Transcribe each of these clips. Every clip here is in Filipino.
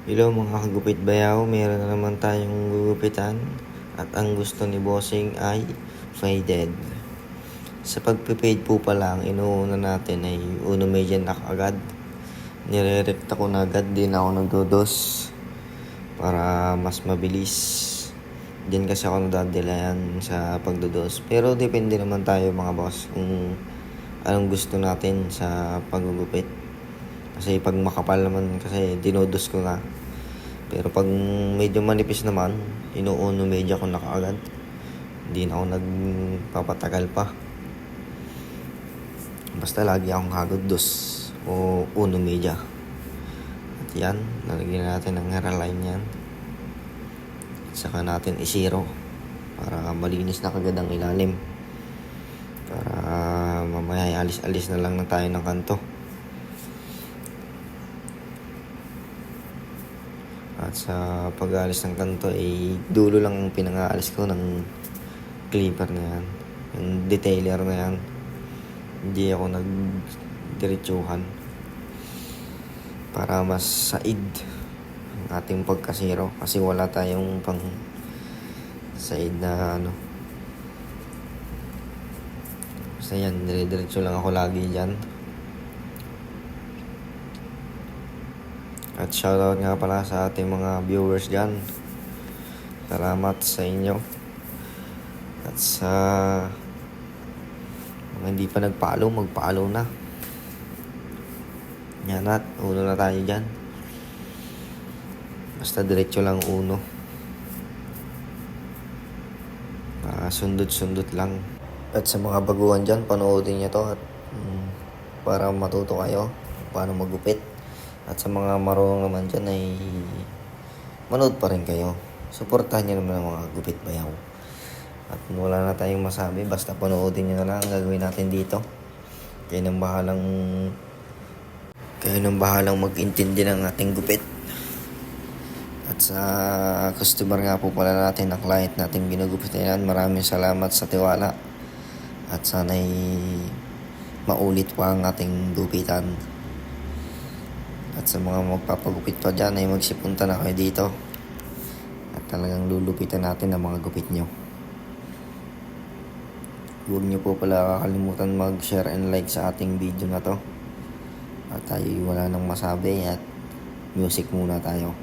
Hello mga kagupit bayaw, meron na naman tayong gugupitan at ang gusto ni Bossing ay faded. Sa pagpipade po pala, ang inuuna natin ay uno medyan na agad. Nire-recta ko na agad, din ako nagdodos para mas mabilis. Diyan kasi ako nadadelayan sa pagdodos. Pero depende naman tayo mga boss kung anong gusto natin sa paggugupit. Kasi pag makapal naman kasi dinodos ko nga. Pero pag medyo manipis naman, inuuno medya ko na kaagad. Hindi na ako nagpapatagal pa. Basta lagi akong hagod dos o uno medya. At yan, lalagyan natin ng hairline yan. At saka natin i-zero para malinis na kagad ang ilalim. Para mamaya alis-alis na lang tayo ng kanto. At sa pag-aalis ng kanto ay dulo lang ang pinang-aalis ko ng clipper na yan. Yung detailer na yan. Hindi ako nagdiretsuhan. Para mas said ang ating pagkasiro. Kasi wala tayong pang said na ano. Basta yan, dire-diretso lang ako lagi dyan. At shoutout nga pala sa ating mga viewers dyan. Salamat sa inyo. At sa mga hindi pa nag-follow, mag-follow na. Yan at, uno na tayo dyan. Basta diretso lang uno. Sundot-sundot lang. At sa mga baguhan dyan, panoodin nyo to at para matuto kayo paano magupit. At sa mga marunong naman dyan ay manood pa rin kayo. Suportahan nyo naman ang mga gupit bayaw. At wala na tayong masabi. Basta panoodin nyo na lang ang gagawin natin dito. Kayo nang bahalang mag-intindi ng ating gupit. At sa customer nga po pala natin, ang client natin ginugupitan yan, maraming salamat sa tiwala. At sana'y maulit pa ang ating gupitan. At sa mga magpapagupit pa dyan ay magsipunta na kayo dito. At talagang lulupitan natin ang mga gupit nyo. Huwag nyo po pala kakalimutan mag-share and like sa ating video na to. At tayo wala nang masabi at music muna tayo.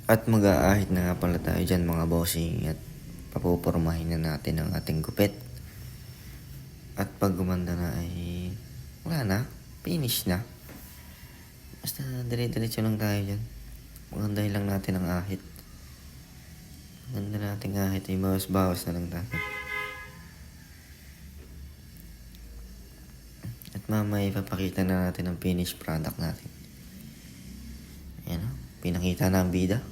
At mag-aahit na nga pala tayo dyan mga bossing, at papupormahin na natin ang ating gupit. At pag gumanda na ay wala na, finish na. Basta dire-diretso lang tayo dyan. Magandahin lang natin ang ahit. Ganda nating ahit ay bawas-bawas na lang tayo. At mamaya ipapakita na natin ang finished product natin. Ayan o, pinakita na ang bida.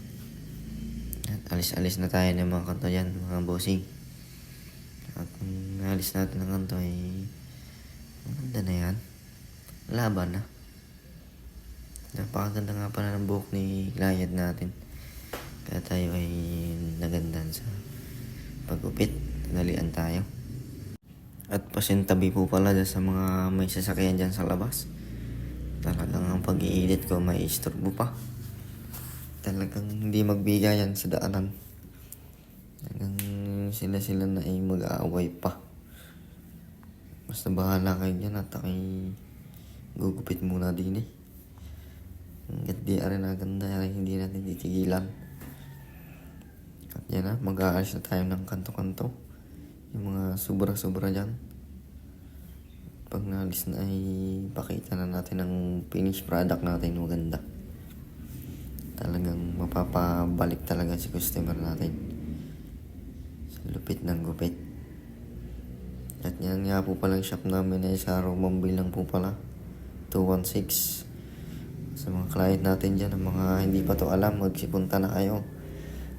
At alis-alis na tayo ng mga kanto dyan, mga bossing. At kung naalis natin ang kanto ay maganda na yan. Laban na. Napakaganda nga pala ng buhok ni client natin. Kaya tayo ay nagandahan sa pagupit. Nalian tayo. At pasintabi po pala dyan sa mga may sasakyan dyan sa labas. Talagang ang pag-i-edit ko may istorbo pa. Talagang hindi magbigayan sa daanan. Talagang sila na ay mag-aaway pa. Basta bahala kayo dyan at ako'y gugupit muna din eh. Hanggat di rin na ganda ay hindi natin titigilan. At yan na, mag-aalis na tayo ng kanto-kanto. Yung mga sobra-sobra dyan. Pag naalis na ay pakita na natin ang finished product natin maganda. Talagang mapapabalik talaga si customer natin sa lupit ng gupit. At yan nga po palang shop namin ay sa Romambil lang po pala, 216. Sa mga client natin dyan, ang mga hindi pa to alam, magsipunta na kayo.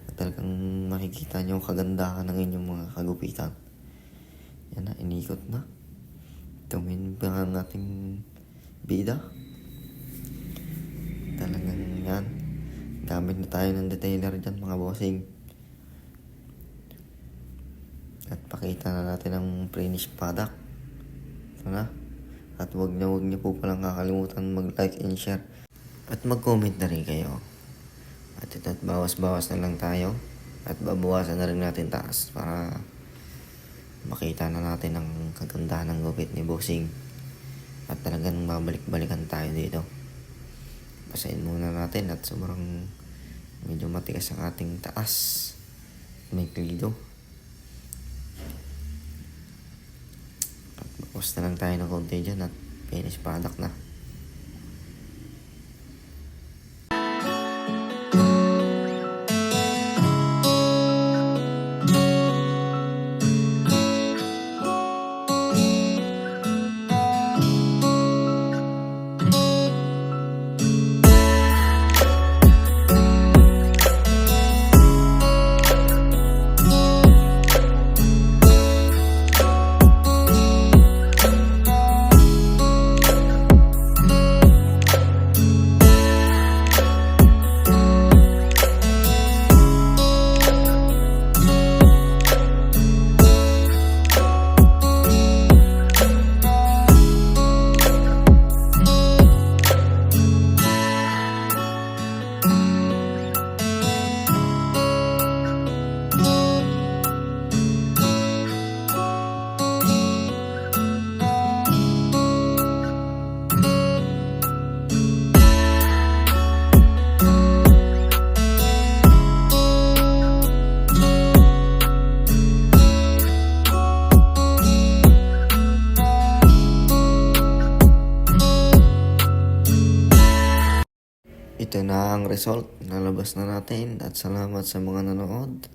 At talagang makikita nyo ang kagandahan ng inyong mga kagupitan. Yan na, inikot na. Tumingin pa ang ating bida. Talagang yan. Gamit na tayo ng detailer dyan mga bossing. At pakita na natin ang finished product. Ito na. At huwag niyo po palang kakalimutan mag-like and share. At mag-comment na rin kayo. At ito, at bawas-bawas na lang tayo. At babawasan na rin natin taas para makita na natin ang kagandahan ng gupit ni bossing. At talagang babalik-balikan tayo dito. Basahin muna natin at sobrang medyo matigas ang ating taas. May klido. At bawas na lang tayo ng konti dyan at finished product na. Ito na ang result. Nalabas na natin at salamat sa mga nanood.